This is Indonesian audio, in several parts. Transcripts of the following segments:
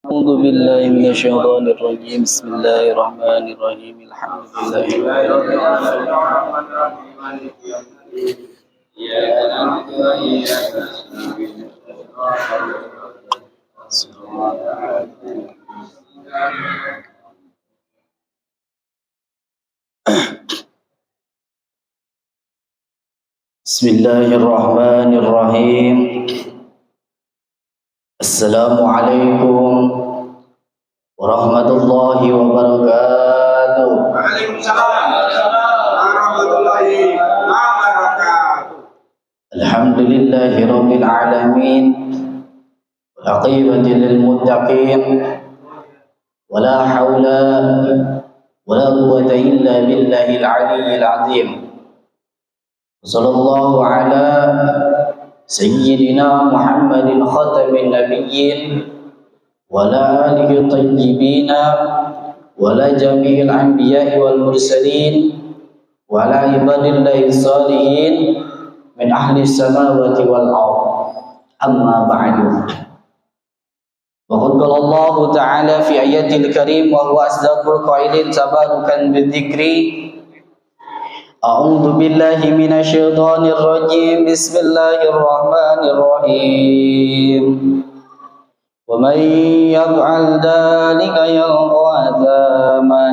أعوذ بالله من الشيطان الرجيم بسم الله الرحمن الرحيم الحمد لله رب العالمين بسم الله الرحمن الرحيم السلام عليكم ورحمة الله وبركاته. Waalaikumsalam warahmatullahi wabarakatuh. الحمد لله رب العالمين والعقيبة للمتقين ولا حول ولا قوة إلا بالله العلي العظيم. صلى الله على سيدنا محمد خاتم النبيين وعلى آله الطيبين وعلى جميع الأنبياء والمرسلين وعلى عباد الله الصالحين من أهل السماوات والأرض أما بعد. وقد قال الله تعالى في آياته الكريم وهو أصدق القائلين تباركا بالذكر أعوذ بالله من الشيطان الرجيم بسم الله الرحمن الرحيم ومن يفعل ذلك يلقى أثاما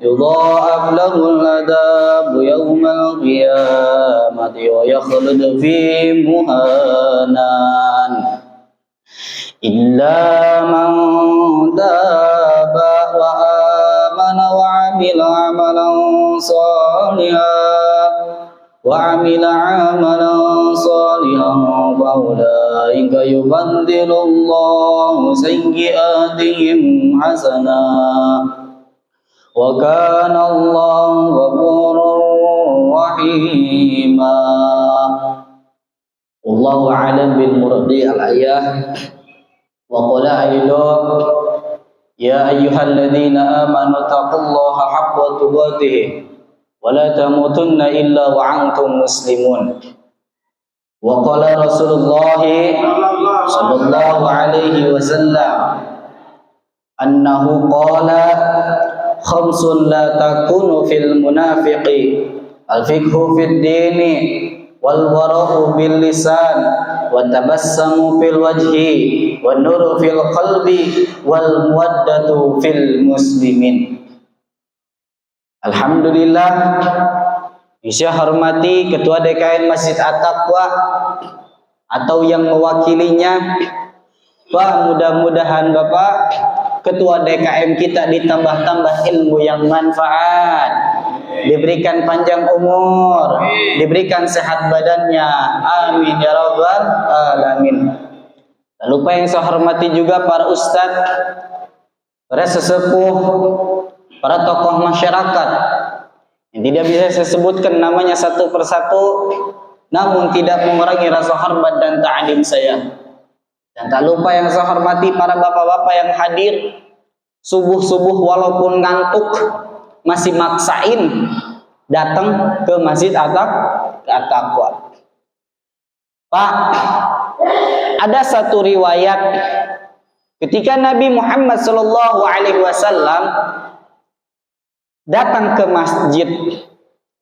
يضاعف له العذاب يوم القيامة ويخلد فيه مهانا إلا من تاب وآمن وعمل عملا صالحا فأولئك يبدل الله سيئاتهم حسنات وكان الله غفورا رحيما. والله أعلم بالمراد الآية. وقال أيضا يا أيها الذين آمنوا اتقوا الله حق تقاته ولا تموتن إلا وأنتم مسلمون. وقال رسول الله صلى الله عليه وسلم أنه قال خمس لا تكون في المنافق الفقه في الدين والورع باللسان والتبسم في الوجه والنور في القلب والمودة في المسلمين. Alhamdulillah, saya hormati Ketua DKM Masjid At-Taqwa atau yang mewakilinya. Pak, mudah-mudahan Bapak Ketua DKM kita ditambah-tambah ilmu yang manfaat, diberikan panjang umur, diberikan sehat badannya. Amin ya rabbal alamin. Lalu Pak yang saya hormati juga para ustadz, para sesepuh, para tokoh masyarakat yang tidak bisa saya sebutkan namanya satu persatu, namun tidak mengurangi rasa hormat dan ta'lim saya. Dan tak lupa yang saya hormati para bapak-bapak yang hadir subuh-subuh walaupun ngantuk masih maksain datang ke Masjid At-Taqwa. Pak, ada satu riwayat ketika Nabi Muhammad SAW datang ke masjid,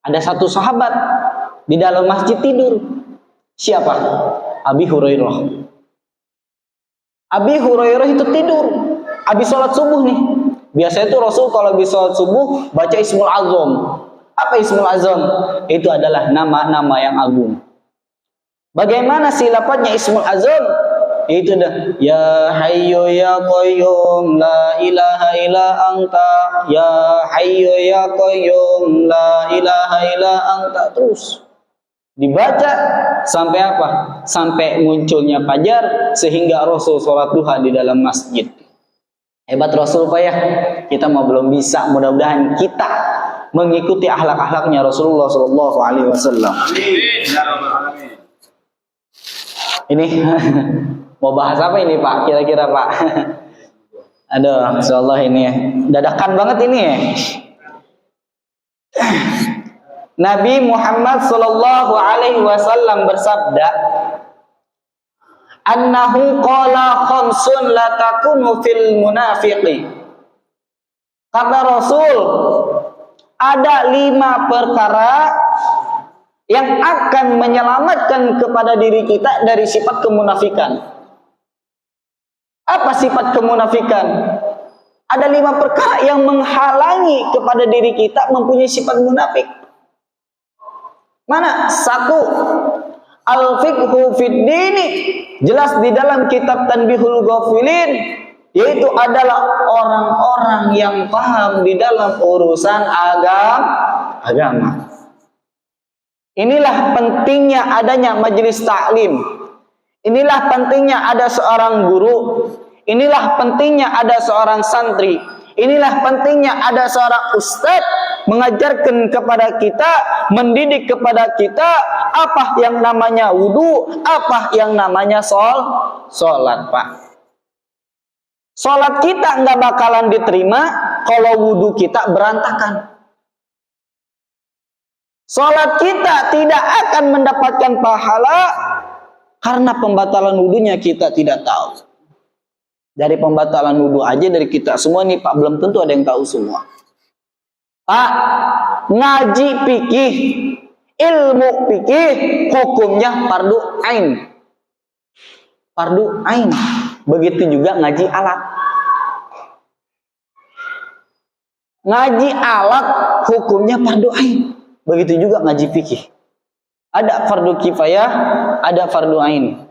ada satu sahabat di dalam masjid tidur. Siapa? Abi Hurairah. Abi Hurairah itu tidur habis sholat subuh nih. Biasanya itu Rasul kalau habis sholat subuh baca Ismul Azam. Apa Ismul Azam? Itu adalah nama-nama yang agung. Bagaimana sih lafadznya Ismul Azam? Itu dah ya hayyu ya qayyum la ilaha illa anta, ya hayyu ya qayyum la ilaha illa anta, terus dibaca sampai apa? Sampai munculnya fajar sehingga Rasul sholat duha di dalam masjid. Hebat Rasul Pak ya. Kita mau belum bisa, mudah-mudahan kita mengikuti akhlak-akhlaknya Rasulullah Sallallahu Alaihi Wasallam. Ini mau bahas apa ini Pak? Kira-kira Pak? Aduh, insyaallah ini dadakan banget ini ya. Nabi Muhammad sallallahu alaihi wasallam bersabda, annahu qala khamsun la takunu fil munafiqi. Kata Rasul, ada 5 perkara yang akan menyelamatkan kepada diri kita dari sifat kemunafikan. Apa sifat kemunafikan? Ada 5 perkara yang menghalangi kepada diri kita mempunyai sifat munafik. Mana? 1, al-fiqhu fid dini. Jelas di dalam kitab Tanbihul Ghafilin, yaitu adalah orang-orang yang paham di dalam urusan agama. Inilah pentingnya adanya majelis taklim. Inilah pentingnya ada seorang guru. Inilah pentingnya ada seorang santri. Inilah pentingnya ada seorang ustadz mengajarkan kepada kita, mendidik kepada kita apa yang namanya wudu, apa yang namanya sholat, Pak. Sholat kita nggak bakalan diterima kalau wudu kita berantakan. Sholat kita tidak akan mendapatkan pahala karena pembatalan wudunya kita tidak tahu. Dari pembatalan wudu aja dari kita semua nih Pak, belum tentu ada yang tahu semua. Pak, ngaji fikih, ilmu fikih hukumnya fardu ain. Fardu ain. Begitu juga ngaji alat. Ngaji alat hukumnya fardu ain. Begitu juga ngaji fikih. Ada fardu kifayah, ada fardu ain.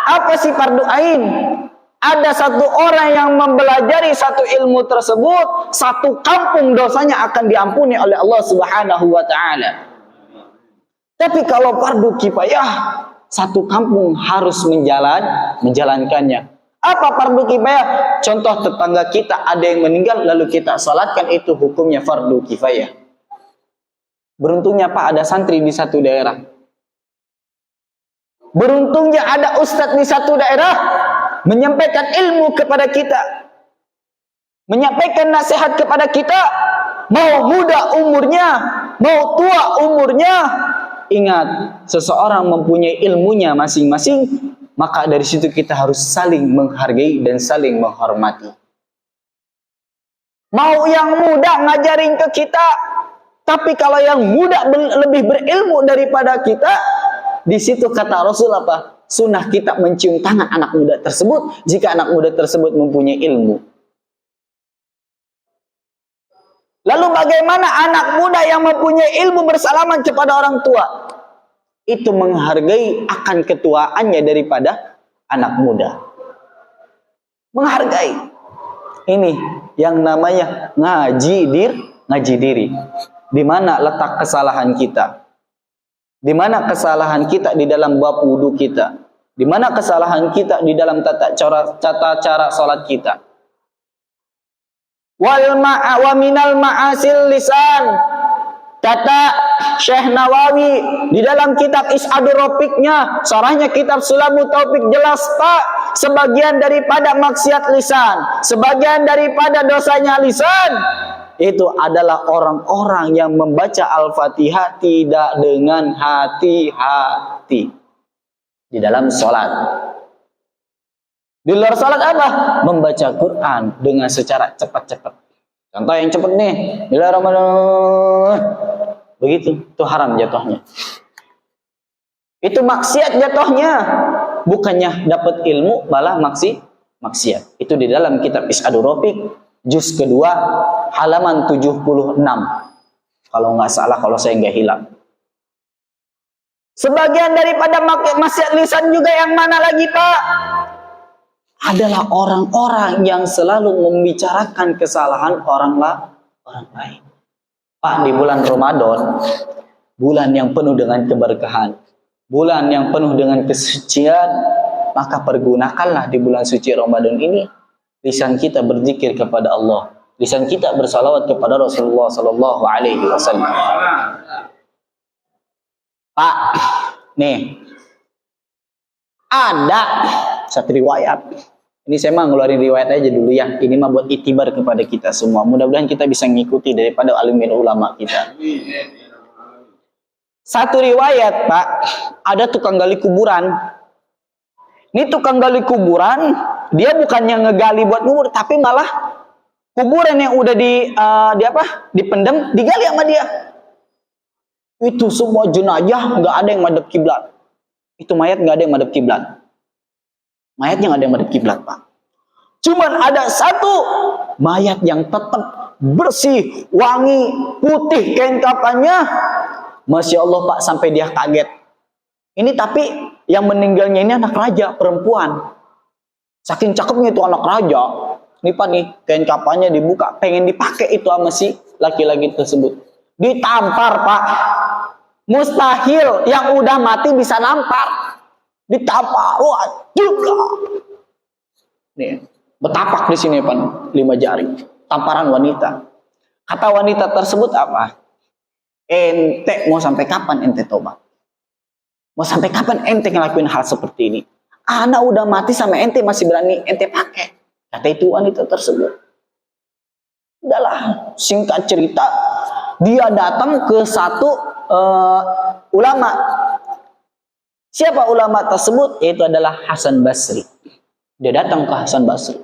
Apa sih fardu ain? Ada satu orang yang mempelajari satu ilmu tersebut, satu kampung dosanya akan diampuni oleh Allah Subhanahu wa taala. Tapi kalau fardu kifayah, satu kampung harus menjalankannya. Apa fardu kifayah? Contoh tetangga kita ada yang meninggal lalu kita salatkan, itu hukumnya fardu kifayah. Beruntungnya Pak ada santri di satu daerah. Beruntungnya ada ustadz di satu daerah menyampaikan ilmu kepada kita. Menyampaikan nasihat kepada kita. Mau muda umurnya, mau tua umurnya. Ingat, seseorang mempunyai ilmunya masing-masing. Maka dari situ kita harus saling menghargai dan saling menghormati. Mau yang muda ngajarin ke kita. Tapi kalau yang muda lebih berilmu daripada kita, di situ kata Rasul apa? Sunnah kita mencium tangan anak muda tersebut jika anak muda tersebut mempunyai ilmu. Lalu bagaimana anak muda yang mempunyai ilmu bersalaman kepada orang tua? Itu menghargai akan ketuaannya daripada anak muda. Menghargai. Ini yang namanya ngaji diri. Di mana letak kesalahan kita? Di mana kesalahan kita di dalam bab wudu kita? Di mana kesalahan kita di dalam tata cara salat kita? Wa minal ma'asil lisan. Kata Syekh Nawawi di dalam kitab Is'adur Rafiqnya, sarahnya kitab Sulamut Taufik, jelas Pak, sebagian daripada maksiat lisan, sebagian daripada dosanya lisan, itu adalah orang-orang yang membaca Al-Fatihah tidak dengan hati-hati di dalam sholat. Di luar sholat apa? Membaca Quran dengan secara cepat-cepat. Contoh yang cepat nih, Bismillahirrahmanirrahim. Begitu, itu haram jatuhnya. Itu maksiat jatuhnya. Bukannya dapat ilmu, malah maksiat. Itu di dalam kitab Is'adur Rafiq, juz kedua, halaman 76. Kalau nggak salah, kalau saya nggak hilang. Sebagian daripada maksiat lisan juga yang mana lagi Pak? Adalah orang-orang yang selalu membicarakan kesalahan orang lain. Pak, di bulan Ramadan, bulan yang penuh dengan keberkahan, bulan yang penuh dengan kesucian, maka pergunakanlah di bulan suci Ramadan ini lisan kita berzikir kepada Allah, lisan kita bersalawat kepada Rasulullah Sallallahu Alaihi Wasallam. Pak, nih ada satu riwayat. Ini saya mah ngeluarin riwayat aja dulu ya. Ini mah buat itibar kepada kita semua. Mudah-mudahan kita bisa ngikuti daripada alimin ulama kita. Satu riwayat Pak, ada tukang gali kuburan. Ini tukang gali kuburan, dia bukannya ngegali buat ngubur, tapi malah kuburan yang udah dipendam, digali sama dia. Itu semua jenazah nggak ada yang madep kiblat. Itu mayat nggak ada yang madep kiblat. Mayatnya nggak ada yang madep kiblat, Pak. Cuman ada satu mayat yang tetap bersih, wangi, putih kain kafannya. Masya Allah, Pak, sampai dia kaget. Ini tapi yang meninggalnya ini anak raja, perempuan. Saking cakepnya itu anak raja. Nih Pak nih, kain kafannya dibuka, pengen dipakai itu sama si laki-laki tersebut. Ditampar, Pak. Mustahil yang udah mati bisa nampar. Ditampar, wah, juga. Nih, betapak di sini Pak, 5 jari. Tamparan wanita. Kata wanita tersebut apa? Ente mau sampai kapan ente tobat? Mau sampai kapan ente ngelakuin hal seperti ini? Anak udah mati sama ente masih berani ente pakai. Kata itu wanita tersebut. Udahlah, singkat cerita, dia datang ke satu ulama. Siapa ulama tersebut? Yaitu adalah Hasan Basri. Dia datang ke Hasan Basri.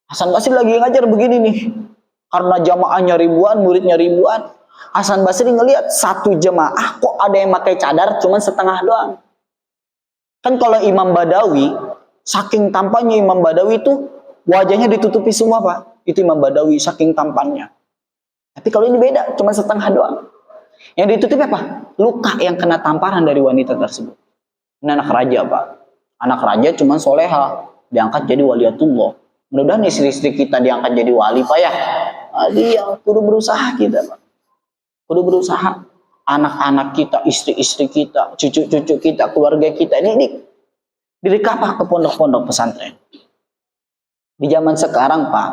Hasan Basri lagi ngajar begini nih. Karena jamaahnya ribuan, muridnya ribuan. Hasan Basri ngelihat satu jemaah kok ada yang pakai cadar cuman setengah doang. Kan kalau Imam Badawi, saking tampannya Imam Badawi itu wajahnya ditutupi semua, Pak. Itu Imam Badawi saking tampannya. Tapi kalau ini beda, cuma setengah doang. Yang ditutupi apa? Luka yang kena tamparan dari wanita tersebut. Ini anak raja, Pak. Anak raja cuman soleha, diangkat jadi waliatullah. Mudah-mudahan istri-istri kita diangkat jadi wali, Pak ya. Dia kudu berusaha kita, Pak. Kudu berusaha. Anak-anak kita, istri-istri kita, cucu-cucu kita, keluarga kita ini direkapah ke pondok-pondok pesantren. Di zaman sekarang, Pak,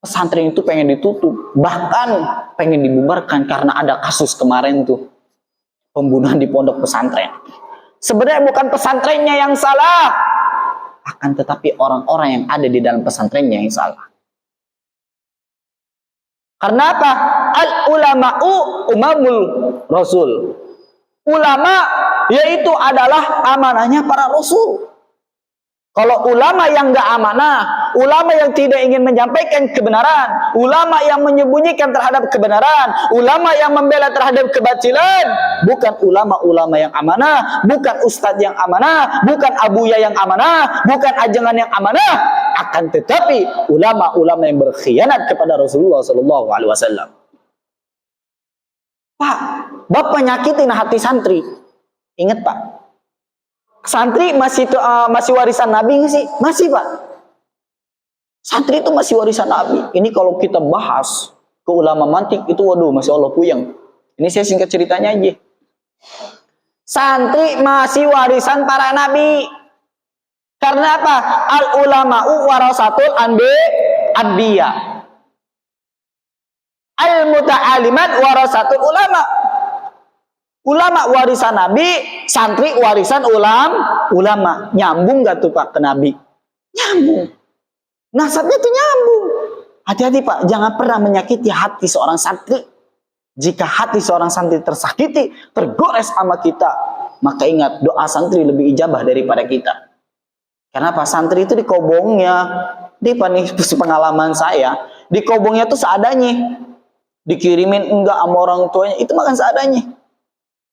pesantren itu pengen ditutup, bahkan pengen dibubarkan karena ada kasus kemarin tuh pembunuhan di pondok pesantren. Sebenarnya bukan pesantrennya yang salah, akan tetapi orang-orang yang ada di dalam pesantrennya yang salah. Karena apa? Al-ulama'u umamul rasul. Ulama yaitu adalah amanahnya para rasul. Kalau ulama yang nggak amanah, ulama yang tidak ingin menyampaikan kebenaran, ulama yang menyembunyikan terhadap kebenaran, ulama yang membela terhadap kebatilan, bukan ulama-ulama yang amanah, bukan ustadz yang amanah, bukan abuya yang amanah, bukan ajangan yang amanah, akan tetapi ulama-ulama yang berkhianat kepada Rasulullah SAW. Pak, Bapak nyakitin hati santri. Ingat, Pak. Santri masih warisan Nabi nggak sih? Masih, Pak. Santri itu masih warisan Nabi. Ini kalau kita bahas ke ulama mantik itu, waduh, masya Allah puyeng. Ini saya singkat ceritanya aja. Santri masih warisan para nabi. Karena apa? Al ulama'u warasatul anbiya. Al muta'alimat warasatul ulama. Ulama warisan Nabi, santri warisan ulama. Nyambung gak tuh Pak ke Nabi? Nyambung. Nasabnya tuh nyambung. Hati-hati Pak, jangan pernah menyakiti hati seorang santri. Jika hati seorang santri tersakiti, tergores sama kita, maka ingat doa santri lebih ijabah daripada kita. Kenapa? Santri itu dikobongnya, di pengalaman saya, dikobongnya tuh seadanya. Dikirimin enggak sama orang tuanya, itu makan seadanya.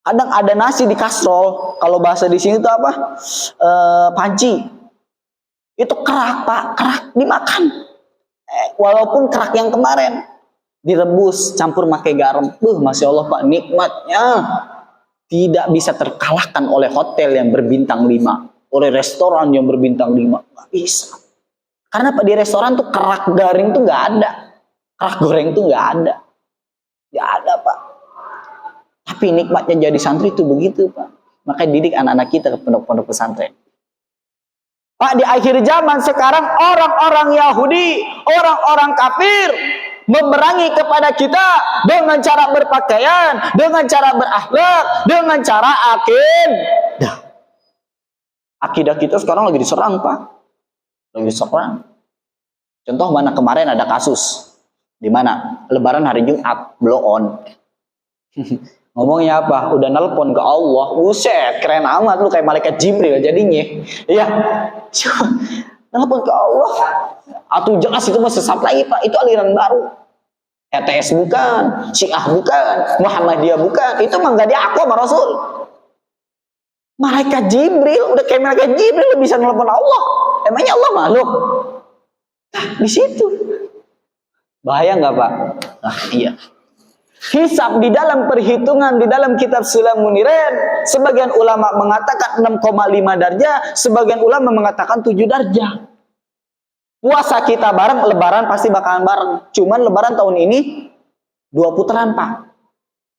Kadang ada nasi di kastrol, kalau bahasa di sini itu apa? Panci. Itu kerak, Pak, kerak dimakan. Walaupun kerak yang kemarin direbus, campur pakai garam. Masya Allah, Pak, nikmatnya tidak bisa terkalahkan oleh hotel yang berbintang 5, oleh restoran yang berbintang 5. Nggak bisa. Karena Pak, di restoran tuh kerak garing tuh nggak ada. Kerak goreng tuh nggak ada. Nggak ada, Pak. Tapi nikmatnya jadi santri itu begitu, Pak. Makanya didik anak-anak kita ke pondok-pondok pesantren. Pak, di akhir zaman sekarang orang-orang Yahudi, orang-orang kafir memerangi kepada kita dengan cara berpakaian, dengan cara berakhlak, dengan cara akidah. Akidah kita sekarang lagi diserang, Pak. Lagi diserang. Contoh mana kemarin ada kasus di mana Lebaran hari Jumat blow on. Ngomongnya apa? Udah nelpon ke Allah. Buset, keren amat lu kayak malaikat Jibril jadinya. Iya. Nelpon ke Allah. Atau jelas itu mah sesat lagi, Pak. Itu aliran baru. ETS bukan, Syiah bukan, Muhammadiyah bukan. Itu mah enggak diaku sama Rasul. Malaikat Jibril, udah kayak malaikat Jibril bisa nelpon Allah. Emangnya Allah makhluk? Nah, di situ. Bahaya nggak, Pak? Nah, iya. Hisab di dalam perhitungan di dalam kitab Sulam Muniren, sebagian ulama mengatakan 6,5 darjah, sebagian ulama mengatakan 7 darjah. Puasa kita bareng, lebaran pasti bakalan bareng. Cuman lebaran tahun ini 2 putaran, Pak.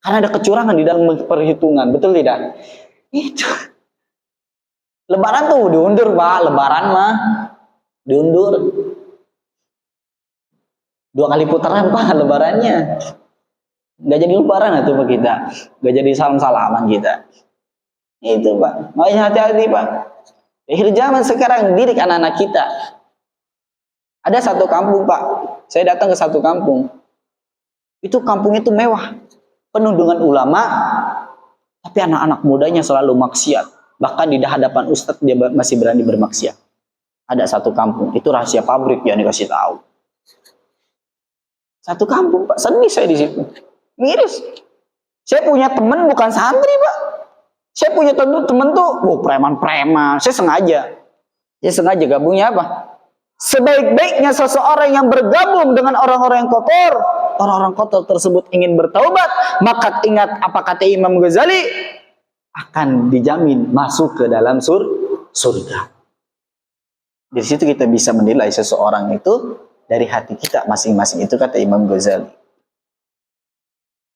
Karena ada kecurangan di dalam perhitungan, betul tidak? Itu. Lebaran tuh diundur, Pak. Lebaran mah diundur. 2 kali putaran, Pak, lebarannya. Nggak jadi lebaran itu Pak kita. Nggak jadi salam-salaman kita. Itu Pak. Makanya hati-hati Pak. Akhir zaman sekarang didik anak-anak kita. Ada satu kampung Pak. Saya datang ke satu kampung. Itu kampungnya itu mewah. Penuh dengan ulama. Tapi anak-anak mudanya selalu maksiat. Bahkan di hadapan ustadz dia masih berani bermaksiat. Ada satu kampung. Itu rahasia pabrik yang dikasih tahu. Satu kampung Pak. Sedih saya di situ. Miris. Saya punya teman bukan santri Pak. Saya punya teman tuh, preman-preman. Saya sengaja gabungnya apa? Sebaik-baiknya seseorang yang bergabung dengan orang-orang yang kotor, orang-orang kotor tersebut ingin bertaubat, maka ingat apa kata Imam Ghazali, akan dijamin masuk ke dalam surga. Di situ kita bisa menilai seseorang itu dari hati kita masing-masing. Itu kata Imam Ghazali.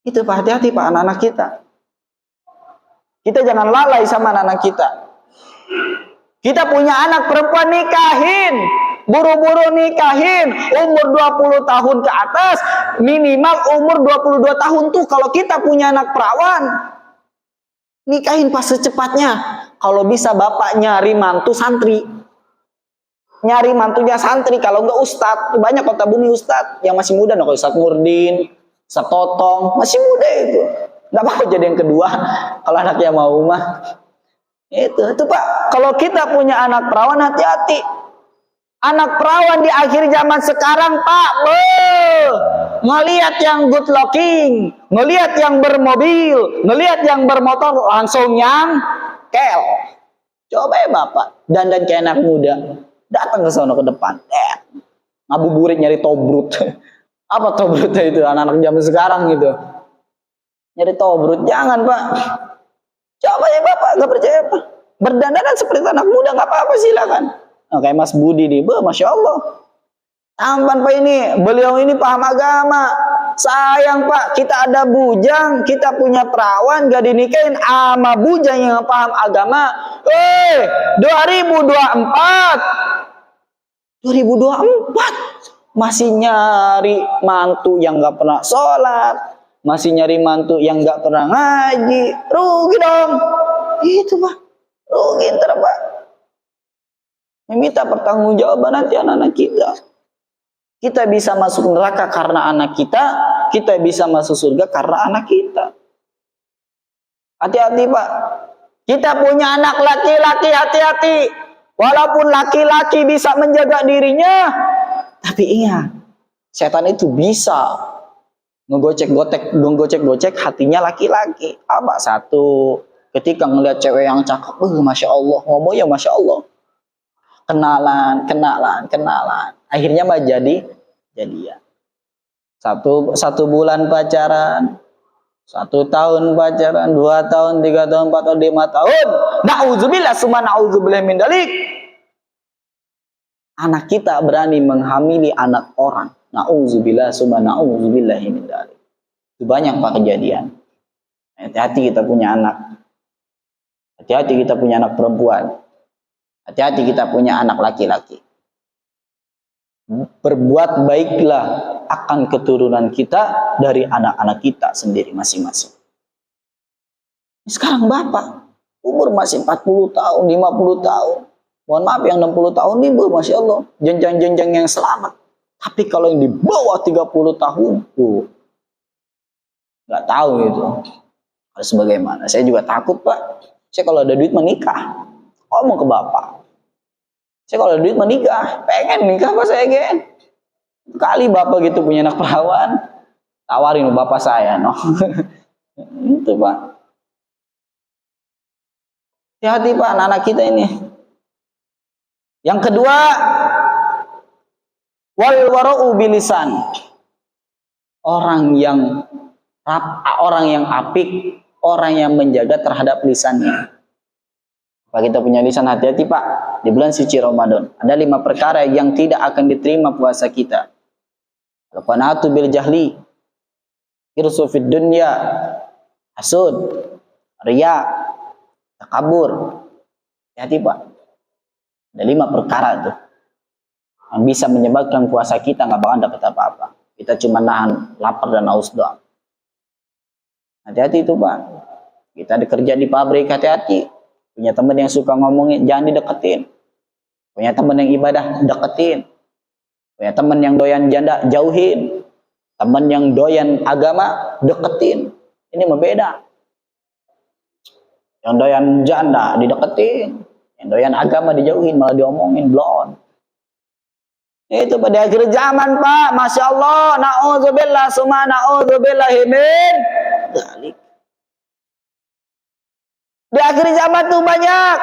Itu Pak, hati-hati Pak anak-anak kita. Kita jangan lalai sama anak-anak kita. Kita punya anak perempuan, nikahin. Buru-buru nikahin. Umur 20 tahun ke atas. Minimal umur 22 tahun tuh. Kalau kita punya anak perawan, nikahin pas secepatnya. Kalau bisa bapak nyari mantu santri. Nyari mantunya santri. Kalau enggak ustadz. Banyak kota bumi ustadz. Yang masih muda. Nah, Ustadz Nurdin, Ustadz Totong. Masih muda itu. Nggak apa-apa jadi yang kedua. Kalau anaknya mau mah. Itu Pak. Kalau kita punya anak perawan, hati-hati. Anak perawan di akhir zaman sekarang Pak. Ngelihat yang good looking. Ngelihat yang bermobil. Ngelihat yang bermotor. Langsung yang kel. Coba ya Bapak. Dandan kayak anak muda. Datang ke sana ke depan. Ngabuburit nyari tobrut. Apa tobrutnya itu? Anak-anak zaman sekarang gitu. Nyari tobrut. Jangan Pak. Coba ya Bapak. Gak percaya Pak. Berdandanan seperti anak muda. Gak apa-apa silakan. Nah, kayak Mas Budi nih. Masya Allah. Tampan Pak ini. Beliau ini paham agama. Sayang Pak. Kita ada bujang. Kita punya perawan. Gak dinikahin sama bujang yang paham agama. 2024. Masih nyari mantu yang gak pernah sholat. Masih nyari mantu yang gak pernah ngaji. Rugi dong. Itu Pak. Rugi ntar Pak. Meminta pertanggungjawaban nanti anak-anak kita. Kita bisa masuk neraka karena anak kita. Kita bisa masuk surga karena anak kita. Hati-hati Pak. Kita punya anak laki-laki, hati-hati. Walaupun laki-laki bisa menjaga dirinya, tapi ingat, setan itu bisa menggocek-gocek hatinya laki-laki. Apa? Satu, ketika ngelihat cewek yang cakep, Masya Allah, ngomongnya Masya Allah. Kenalan. Akhirnya mah jadian. Satu bulan pacaran, 1 tahun pacaran, 2 tahun, 3 tahun, 4 tahun, 5 tahun. Na'udzubillah summa na'udzubillah min dalik. Anak kita berani menghamili anak orang. Na'udzubillah summa na'udzubillah min dalik. Itu banyak Pak kejadian. Hati-hati kita punya anak. Hati-hati kita punya anak perempuan. Hati-hati kita punya anak laki-laki. Berbuat baiklah akan keturunan kita dari anak-anak kita sendiri masing-masing. Sekarang Bapak umur masih 40 tahun, 50 tahun. Mohon maaf yang 60 tahun ini Masya Allah. Jenjang-jenjang yang selamat. Tapi kalau yang di bawah 30 tahun, nggak tahu itu. Harus bagaimana? Saya juga takut, Pak. Saya kalau ada duit menikah. Ngomong ke bapak. Saya kalau ada duit menikah. Pengen nikah Pak saya, gen. Kali bapak gitu punya anak perawan. Tawarin bapak saya, no. Itu, Pak. Hati-hati, Pak, anak-anak kita ini. Yang kedua, wal wara'u bilisan. Orang yang apik, orang yang menjaga terhadap lisannya. Pak, kita punya lisan, hati-hati, Pak. Di bulan suci Ramadan ada 5 perkara yang tidak akan diterima puasa kita. Al-qanaatu bil jahli, irsu fid dunya, hasud, riya, takabur. Hati-hati, Pak. Ada 5 perkara tuh yang bisa menyebabkan puasa kita nggak bakal dapat apa-apa. Kita cuma nahan lapar dan haus doang. Hati-hati itu, Pak. Kita kerja di pabrik, hati-hati. Punya teman yang suka ngomongin, jangan dideketin. Punya teman yang ibadah, deketin. Punya teman yang doyan janda, jauhin. Teman yang doyan agama, deketin. Ini mah beda. Yang doyan janda, dideketin. Yang doyan agama, dijauhin, malah diomongin, blon. Itu pada akhir zaman, Pak. Masya Allah, na'udzubillah, summa na'udzubillahi min dzalik. Di akhir zaman tuh banyak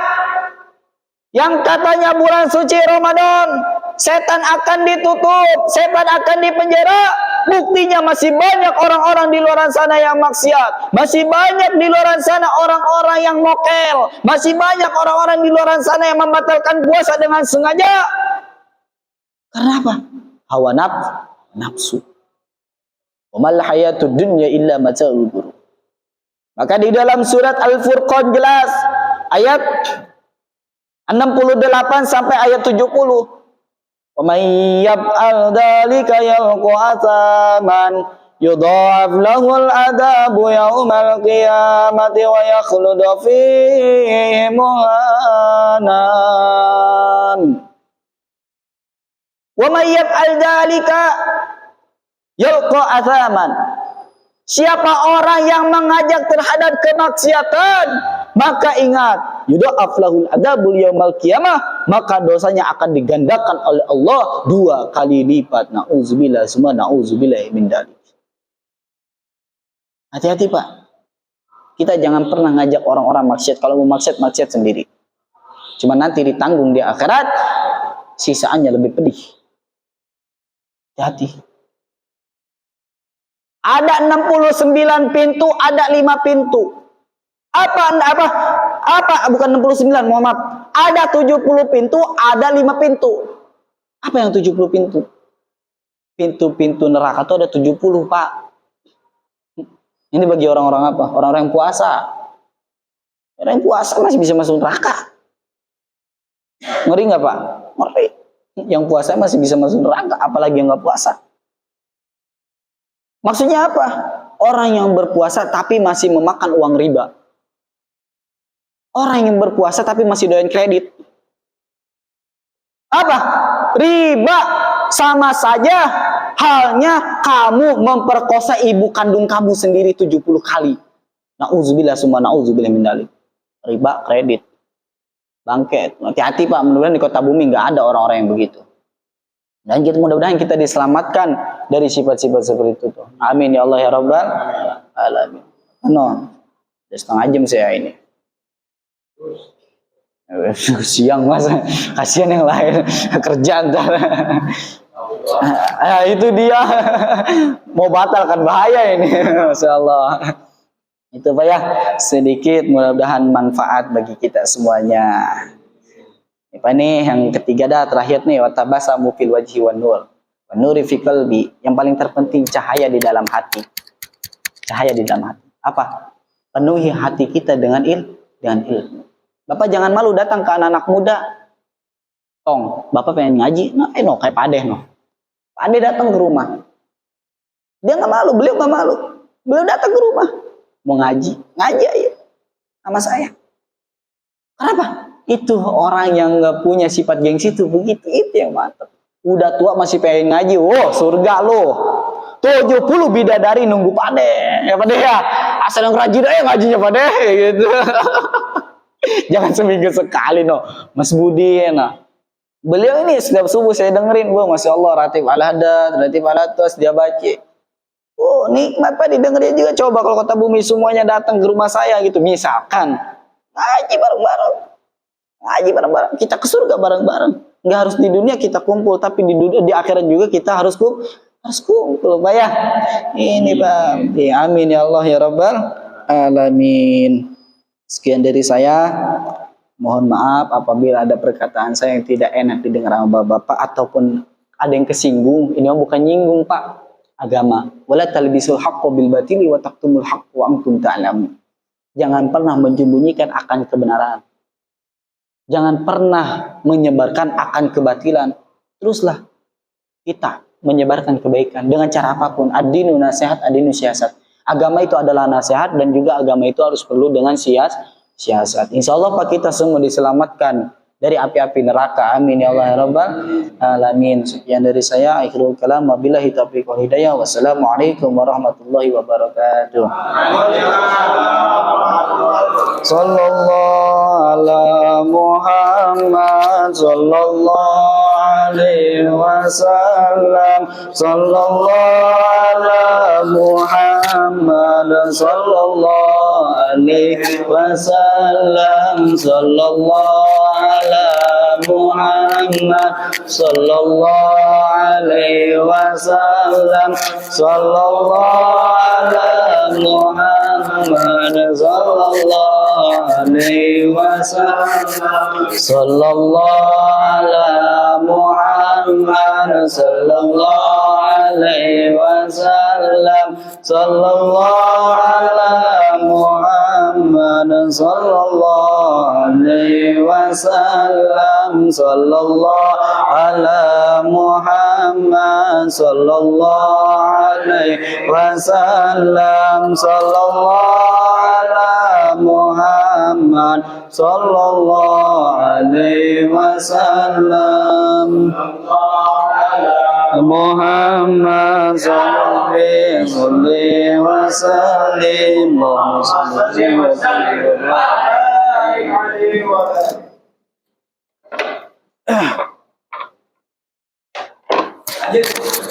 yang katanya bulan suci Ramadan setan akan ditutup, setan akan dipenjara. Buktinya masih banyak orang-orang di luar sana yang maksiat, masih banyak di luar sana orang-orang yang mokel, masih banyak orang-orang di luar sana yang membatalkan puasa dengan sengaja. Karena apa? Hawa nafsu. Wa mal hayatud dunya illa mata'ul ghurur. Maka di dalam surat Al-Furqan jelas ayat 68 sampai ayat 70. Wa may yaf'al dzalika yalqa athaman yudha'af lahul adabu yaumal qiyamati wa yakhlud fihi muhanan. Wa may yaf'al dzalika yalqa athaman. Siapa orang yang mengajak terhadap kemaksiatan, maka ingat, yudha'af lahul adzabul yaumal qiyamah, maka dosanya akan digandakan oleh Allah 2 kali lipat. Nauzubillah, summa nauzubillah min dzalik. Hati-hati, Pak. Kita jangan pernah ngajak orang-orang maksiat. Kalau mau maksiat sendiri. Cuma nanti ditanggung di akhirat, sisaannya lebih pedih. Hati-hati. Ada 69 pintu, ada 5 pintu. Bukan 69, mohon maaf. Ada 70 pintu, ada 5 pintu. Apa yang 70 pintu? Pintu-pintu neraka itu ada 70, Pak. Ini bagi orang-orang apa? Orang-orang yang puasa. Orang yang puasa masih bisa masuk neraka. Ngeri nggak, Pak? Ngeri. Yang puasa masih bisa masuk neraka, apalagi yang nggak puasa. Maksudnya apa? Orang yang berpuasa tapi masih memakan uang riba. Orang yang berpuasa tapi masih doyan kredit. Apa? Riba. Sama saja halnya kamu memperkosa ibu kandung kamu sendiri 70 kali. Nauzubillah, summa nauzubillah min dzalik. Riba, kredit, bangket. Hati-hati, Pak, mudah-mudahan di kota bumi nggak ada orang-orang yang begitu. Dan mudah-mudahan kita diselamatkan dari sifat-sifat seperti itu tuh. Amin ya Allah ya Rabbal alamin. No. Udah setengah jam saya ini. Siang Mas, kasihan yang lain kerja ntar. Itu dia mau batalkan, bahaya ini. Masya Allah. Itu Pak ya, sedikit mudah-mudahan manfaat bagi kita semuanya. Apa nih yang ketiga dah, terakhir nih, watabasamu fil wajhi wan nur wa nuri fi qalbi. Yang paling terpenting cahaya di dalam hati. Cahaya di dalam hati. Apa? Penuhi hati kita dengan ilmu. Bapak jangan malu datang ke anak-anak muda. Tong, Bapak pengen ngaji, no, kayak Pak Ade, no. Pak Ade datang ke rumah. Dia nggak malu, beliau nggak malu. Beliau datang ke rumah. Mau ngaji aja sama saya. Kenapa? Itu orang yang nggak punya sifat gengsi itu begitu, itu yang mantap. Udah tua masih pengen ngaji, surga loh. 70 bidadari nunggu Pak Ade, ya Pak Ade ya. sedang rajin aja ngajinya Pak deh gitu. Jangan seminggu sekali no. Mas Budi nah. Beliau ini setiap subuh saya dengerin, Masya Allah, Ratib Al-Hadad, Ratib Al-Atas, dia baca. Oh, nikmat Pak didengerin juga. Coba kalau kota bumi semuanya datang ke rumah saya gitu, misalkan. Ngaji bareng-bareng. Ngaji bareng-bareng. Kita ke surga bareng-bareng. Nggak harus di dunia kita kumpul, tapi di dunia, di akhirat juga kita harus kumpul, Pak ya. Ini Pak. Ya, amin ya Allah ya Rabbal Alamin. Sekian dari saya. Mohon maaf apabila ada perkataan saya yang tidak enak didengar sama bapak-bapak ataupun ada yang kesinggung. Ini bukan nyinggung Pak, agama. Wala talbisul haqqo bil batili wa taqtumul haqqo wa antum ta'lamun. Jangan pernah menyembunyikan akan kebenaran. Jangan pernah menyebarkan akan kebatilan. Teruslah kita menyebarkan kebaikan dengan cara apapun. Ad-dinu nasihat, ad-dinu siasat. Agama itu adalah nasihat dan juga agama itu harus perlu dengan siasat. Insya Allah Pak kita semua diselamatkan dari api-api neraka. Amin ya Allah ya Rabbal Alamin. Sekian dari saya. Akhirul kalam. Wabillahi taufiq wal hidayah. Wassalamualaikum warahmatullahi wabarakatuh. Sallallahu ala Muhammad sallallahu alaihi wasallam. Sallallahu ala Muhammad sallallahu alaihi wasallam. Sallallahu ala Muhammad sallallahu alaihi wasallam. Sallallahu ala Muhammad sallallahu alaihi wasallam. Sallallahu ala Muhammad sallallahu alaihi wasallam. Sallallahu ala Muhammad sallallahu alaihi wasallam. Sallallahu ala Muhammad sallallahu alaihi wasallam. Sallallahu ala Muhammad sallallahu alaihi wasallam. Muhammad sallallahu alaihi wasallam. Muhammad